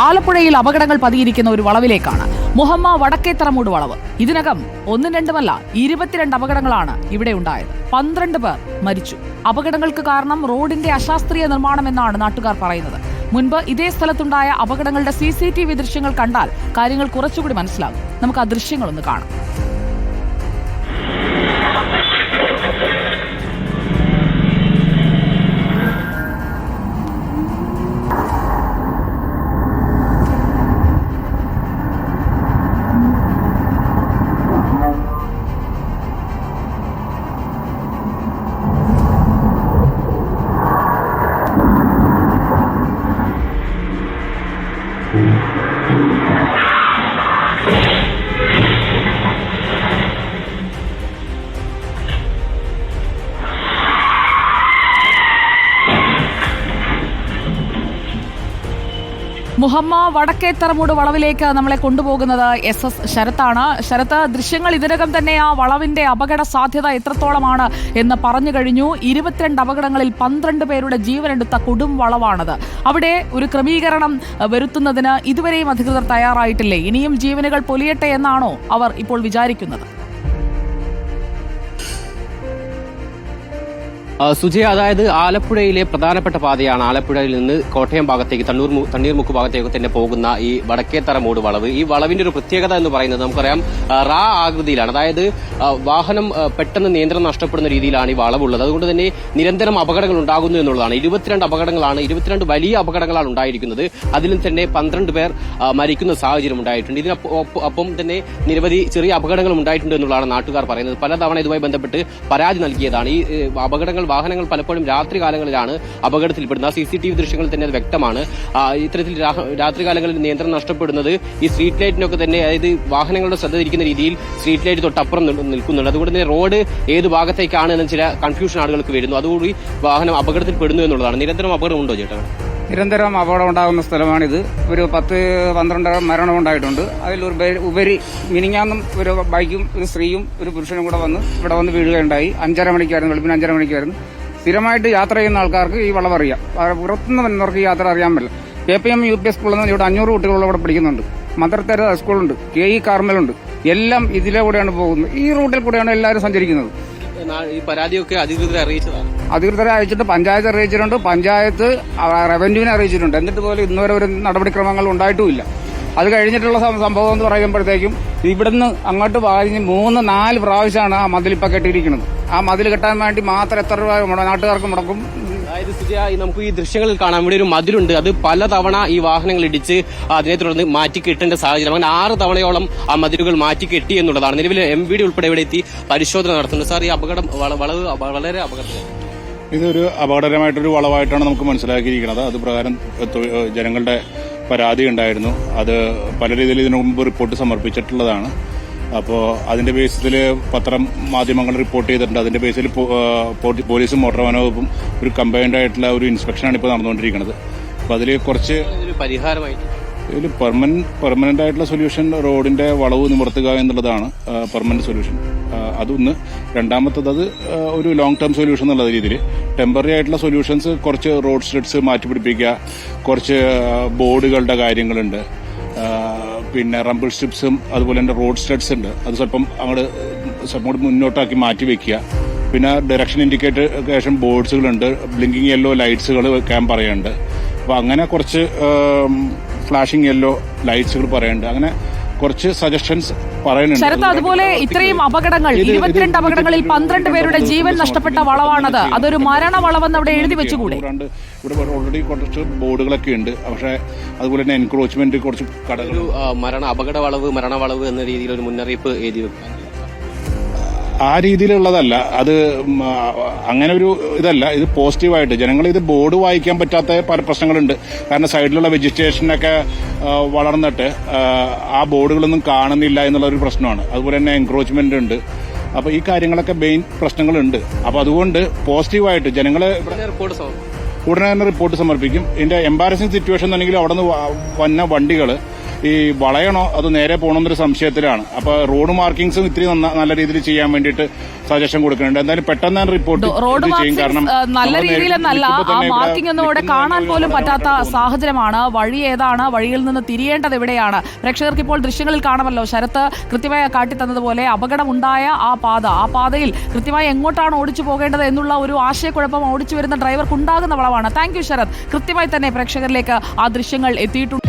ആലപ്പുഴയിൽ അപകടങ്ങൾ പതിയിരിക്കുന്ന ഒരു വളവിലേക്കാണ്. മുഹമ്മ വടക്കേത്തറമൂട് വളവ്. ഇതിനകം 1-2 22 അപകടങ്ങളാണ് ഇവിടെ ഉണ്ടായത്. 12 പേർ മരിച്ചു. അപകടങ്ങൾക്ക് കാരണം റോഡിന്റെ അശാസ്ത്രീയ നിർമ്മാണമെന്നാണ് നാട്ടുകാർ പറയുന്നത്. മുൻപ് ഇതേ സ്ഥലത്തുണ്ടായ അപകടങ്ങളുടെ CCTV ദൃശ്യങ്ങൾ കണ്ടാൽ കാര്യങ്ങൾ കുറച്ചുകൂടി മനസ്സിലാകും. നമുക്ക് ആ ദൃശ്യങ്ങളൊന്ന് കാണാം. മുഹമ്മ വടക്കേത്തറമൂട് വളവിലേക്ക് നമ്മളെ കൊണ്ടുപോകുന്നത് SS ശരത്താണ്. ശരത്ത്, ദൃശ്യങ്ങൾ ഇതിനകം തന്നെ ആ വളവിന്റെ അപകട സാധ്യത എത്രത്തോളമാണ് എന്ന് പറഞ്ഞു കഴിഞ്ഞു. 22 അപകടങ്ങളിൽ 12 പേരുടെ ജീവനെടുത്ത കൊടും വളവാണത്. അവിടെ ഒരു ക്രമീകരണം വരുത്തുന്നതിന് ഇതുവരെയും അധികൃതർ തയ്യാറായിട്ടില്ലേ? ഇനിയും ജീവനുകൾ പൊലിയട്ടെ എന്നാണോ അവർ ഇപ്പോൾ വിചാരിക്കുന്നത്? സുജയ, അതായത് ആലപ്പുഴയിലെ പ്രധാനപ്പെട്ട പാതയാണ് ആലപ്പുഴയിൽ നിന്ന് കോട്ടയം ഭാഗത്തേക്ക് തണ്ണീർമുക്ക് ഭാഗത്തേക്ക് തന്നെ പോകുന്ന ഈ വടക്കേത്തറമൂട് വളവ്. ഈ വളവിന്റെ ഒരു പ്രത്യേകത എന്ന് പറയുന്നത് നമുക്കറിയാം, റാ ആകൃതിയിലാണ്. അതായത് വാഹനം പെട്ടെന്ന് നിയന്ത്രണം നഷ്ടപ്പെടുന്ന രീതിയിലാണ് ഈ വളവുള്ളത്. അതുകൊണ്ട് തന്നെ നിരന്തരം അപകടങ്ങൾ ഉണ്ടാകുന്നു എന്നുള്ളതാണ്. 22 അപകടങ്ങളാണ്, 22 വലിയ അപകടങ്ങളാണ് ഉണ്ടായിരിക്കുന്നത്. അതിലും തന്നെ 12 പേർ മരിക്കുന്ന സാഹചര്യം ഉണ്ടായിട്ടുണ്ട്. ഇതിനൊപ്പം തന്നെ നിരവധി ചെറിയ അപകടങ്ങളും ഉണ്ടായിട്ടുണ്ട് എന്നുള്ളതാണ് നാട്ടുകാർ പറയുന്നത്. പലതവണ ഇതുമായി ബന്ധപ്പെട്ട് പരാതി നൽകിയതാണ്. ഈ വാഹനങ്ങൾ പലപ്പോഴും രാത്രികാലങ്ങളിലാണ് അപകടത്തിൽപ്പെടുന്നത്. CCTV ദൃശ്യങ്ങളിൽ തന്നെ അത് വ്യക്തമാണ്. ഇത്തരത്തിൽ രാത്രികാലങ്ങളിൽ നിയന്ത്രണം നഷ്ടപ്പെടുന്നത് ഈ സ്ട്രീറ്റ് ലൈറ്റിനൊക്കെ തന്നെ, അതായത് വാഹനങ്ങളുടെ ശ്രദ്ധ തിരിക്കുന്ന രീതിയിൽ സ്ട്രീറ്റ് ലൈറ്റ് തൊട്ടപ്പുറം നിൽക്കുന്നുണ്ട്. അതുകൊണ്ട് തന്നെ റോഡ് ഏത് ഭാഗത്തേക്കാണ് എന്ന ചില കൺഫ്യൂഷൻ ആളുകൾക്ക് വരുന്നു. അതുകൂടി വാഹനം അപകടത്തിൽപ്പെടുന്നു എന്നുള്ളതാണ്. നിരന്തരം അപകടം ഉണ്ടോ ചേട്ടാ? നിരന്തരം അപകടം ഉണ്ടാകുന്ന സ്ഥലമാണിത്. ഒരു 10-12 മരണം ഉണ്ടായിട്ടുണ്ട്. അതിൽ ഉപരി മിനിഞ്ഞാന്നും ഒരു ബൈക്കും ഒരു സ്ത്രീയും ഒരു പുരുഷനും കൂടെ ഇവിടെ വന്ന് വീഴുകയുണ്ടായി. 5:30 മണിക്കായിരുന്നു, വെളുപ്പിന് 5:30 മണിക്കായിരുന്നു. സ്ഥിരമായിട്ട് യാത്ര ചെയ്യുന്ന ആൾക്കാർക്ക് ഈ വളവറിയാം. പുറത്തുനിന്ന് വരുന്നവർക്ക് ഈ യാത്ര അറിയാൻ പറ്റില്ല. KPM UP സ്കൂളിൽ നിന്ന് ഇവിടെ 500 കുട്ടികൾ ഇവിടെ പഠിക്കുന്നുണ്ട്. മദർ തെരേസ സ്കൂളുണ്ട്, KE കാർമലുണ്ട്. എല്ലാം ഇതിലെ കൂടെയാണ് പോകുന്നത്. ഈ റൂട്ടിൽ കൂടെയാണ് എല്ലാവരും സഞ്ചരിക്കുന്നത്. ഈ പരാതിയൊക്കെ അധികൃതരെ അറിയിച്ചതാണ്. അധികൃതരെ അയച്ചിട്ട് പഞ്ചായത്ത് അറിയിച്ചിട്ടുണ്ട്, പഞ്ചായത്ത് റവന്യൂവിനെ അറിയിച്ചിട്ടുണ്ട്. എന്നിട്ട് പോലും ഇന്നുവരെ ഒരു നടപടിക്രമങ്ങൾ ഉണ്ടായിട്ടുമില്ല. അത് കഴിഞ്ഞിട്ടുള്ള സംഭവം എന്ന് പറയുമ്പോഴത്തേക്കും ഇവിടുന്ന് അങ്ങോട്ട് പറഞ്ഞ് 3-4 പ്രാവശ്യമാണ് ആ മതിൽ ഇപ്പൊ കെട്ടിയിരിക്കുന്നത്. ആ മതിൽ കെട്ടാൻ വേണ്ടി മാത്രം എത്ര രൂപ നാട്ടുകാർക്ക് മുടക്കും? അതായത് സുജയ, നമുക്ക് ഈ ദൃശ്യങ്ങളിൽ കാണാം, ഇവിടെ ഒരു മതിലുണ്ട്. അത് പലതവണ ഈ വാഹനങ്ങൾ ഇടിച്ച് അതിനെ തുടർന്ന് മാറ്റിക്കെട്ടേണ്ട സാഹചര്യം. അങ്ങനെ 6 തവണയോളം ആ മതിലുകൾ മാറ്റിക്കെട്ടി എന്നുള്ളതാണ്. നിലവിൽ MVD ഉൾപ്പെടെ ഇവിടെ എത്തി പരിശോധന നടത്തുന്നുണ്ട്. സാർ, ഈ അപകടം വളരെ അപകടം. ഇതൊരു അപകടകരമായിട്ടൊരു വളവായിട്ടാണ് നമുക്ക് മനസ്സിലാക്കിയിരിക്കുന്നത്. അത് പ്രകാരം ജനങ്ങളുടെ പരാതി ഉണ്ടായിരുന്നു. അത് പല രീതിയിൽ ഇതിനു മുമ്പ് റിപ്പോർട്ട് സമർപ്പിച്ചിട്ടുള്ളതാണ്. അപ്പോൾ അതിന്റെ ബേസിൽ മാധ്യമങ്ങൾ റിപ്പോർട്ട് ചെയ്തിട്ടുണ്ട്. അതിന്റെ ബേസിൽ പോലീസും മോട്ടോർ വാഹന വകുപ്പും ഒരു കമ്പൈൻഡ് ആയിട്ടുള്ള ഒരു ഇൻസ്പെക്ഷനാണ് ഇപ്പോൾ നടന്നുകൊണ്ടിരിക്കുന്നത്. അപ്പോൾ അതിൽ കുറച്ച് പരിഹാരമായിട്ട് ഇതിൽ പെർമനന്റ് ആയിട്ടുള്ള സൊല്യൂഷൻ റോഡിന്റെ വളവ് നിവർത്തുക എന്നുള്ളതാണ് പെർമനന്റ് സൊല്യൂഷൻ. അതൊന്ന്. രണ്ടാമത്തത് അത് ഒരു ലോങ് ടേം സൊല്യൂഷൻ എന്നുള്ള രീതിയിൽ ടെമ്പററി ആയിട്ടുള്ള സൊല്യൂഷൻസ് കുറച്ച് റോഡ് സ്റ്റഡ്സ് മാറ്റിപ്പിടിപ്പിക്കുക, കുറച്ച് ബോർഡുകളുടെ കാര്യങ്ങളുണ്ട്, പിന്നെ റംബിൾ സ്ട്രിപ്സും അതുപോലെ തന്നെ റോഡ് സ്റ്റഡ്സ് ഉണ്ട്. അത് സ്വല്പം അങ്ങോട്ട് മുന്നോട്ടാക്കി മാറ്റി വെക്കുക. പിന്നെ ഡയറക്ഷൻ ഇൻഡിക്കേഷൻ ബോർഡ്സുകളുണ്ട്, ബ്ലിങ്കിങ് യെല്ലോ ലൈറ്റ്സുകൾ വെക്കാൻ പറയുന്നുണ്ട്. അപ്പോൾ അങ്ങനെ കുറച്ച് ഫ്ലാഷിംഗ് യെല്ലോ ലൈറ്റ്സുകൾ പറയുന്നുണ്ട്. അങ്ങനെ കുറച്ച് സജഷൻസ് പറയുന്നുണ്ട്. ശരത്ത്, അതുപോലെ ഇത്രയും അപകടങ്ങൾ, 22 അപകടങ്ങളിൽ 12 പേരുടെ ജീവൻ നഷ്ടപ്പെട്ട വളവാണത്. അതൊരു മരണ വളവെന്ന് അവിടെ എഴുതി വെച്ചുകൂടെ? ഇവിടെ ഓൾറെഡി കുറച്ച് ബോർഡുകളൊക്കെ ഉണ്ട്. പക്ഷേ അതുപോലെ തന്നെ എൻക്രോച്ച്മെന്റ് കുറച്ച് കടകൾ, അപകട വളവ്, മരണ വളവ് എന്ന രീതിയിൽ ഒരു മുന്നറിയിപ്പ് എഴുതി വെക്കാൻ ആ രീതിയിലുള്ളതല്ല. അത് അങ്ങനെ ഒരു ഇതല്ല. ഇത് പോസിറ്റീവായിട്ട് ജനങ്ങൾ ഇത് ബോർഡ് വായിക്കാൻ പറ്റാത്ത പല പ്രശ്നങ്ങളുണ്ട്. കാരണം സൈഡിലുള്ള വെജിറ്റേഷനൊക്കെ വളർന്നിട്ട് ആ ബോർഡുകളൊന്നും കാണുന്നില്ല എന്നുള്ളൊരു പ്രശ്നമാണ്. അതുപോലെ തന്നെ എൻക്രോച്ച്മെന്റ് ഉണ്ട്. അപ്പോൾ ഈ കാര്യങ്ങളൊക്കെ മെയിൻ പ്രശ്നങ്ങളുണ്ട്. അപ്പോൾ അതുകൊണ്ട് പോസിറ്റീവായിട്ട് ജനങ്ങളെ ഉടനെ തന്നെ റിപ്പോർട്ട് സമർപ്പിക്കും. ഇതിന്റെ എംബാരസിംഗ് സിറ്റുവേഷൻ എന്നുണ്ടെങ്കിൽ അവിടെ നിന്ന് വന്ന വണ്ടികൾ ഈ വളയണോ അത് നേരെ പോകണമെന്നൊരു സംശയത്തിലാണ്. അപ്പൊ റോഡ് മാർക്കിങ്സും ഇത്തിരി നല്ല രീതിയിൽ ചെയ്യാൻ വേണ്ടിയിട്ട് സജഷൻ കൊടുക്കുന്നുണ്ട്. എന്തായാലും പെട്ടെന്ന് തന്നെ റിപ്പോർട്ട് റോഡ് ചെയ്യും. കാരണം മാർക്കിംഗ് നല്ല രീതിയിലെന്നല്ല, ആ മാർക്കിംഗ് ഒന്നും ഇവിടെ കാണാൻ പോലും പറ്റാത്ത സാഹചര്യമാണ്. വഴി ഏതാണ്, വഴിയിൽ നിന്ന് തിരിയേണ്ടത് എവിടെയാണ്? പ്രേക്ഷകർക്ക് ഇപ്പോൾ ദൃശ്യങ്ങളിൽ കാണുമല്ലോ, ശരത്ത് കൃത്യമായി കാട്ടിത്തന്നതുപോലെ അപകടമുണ്ടായ ആ പാതയിൽ കൃത്യമായി എങ്ങോട്ടാണ് ഓടിച്ചു പോകേണ്ടത് എന്നുള്ള ഒരു ആശയക്കുഴപ്പം ഓടിച്ചു വരുന്ന ഡ്രൈവർക്ക് ഉണ്ടാകുന്ന വളവാണ്. Thank you Sarath. കൃത്യമായി തന്നെ പ്രേക്ഷകരിലേക്ക് ആ ദൃശ്യങ്ങൾ എത്തിയിട്ടുണ്ട്.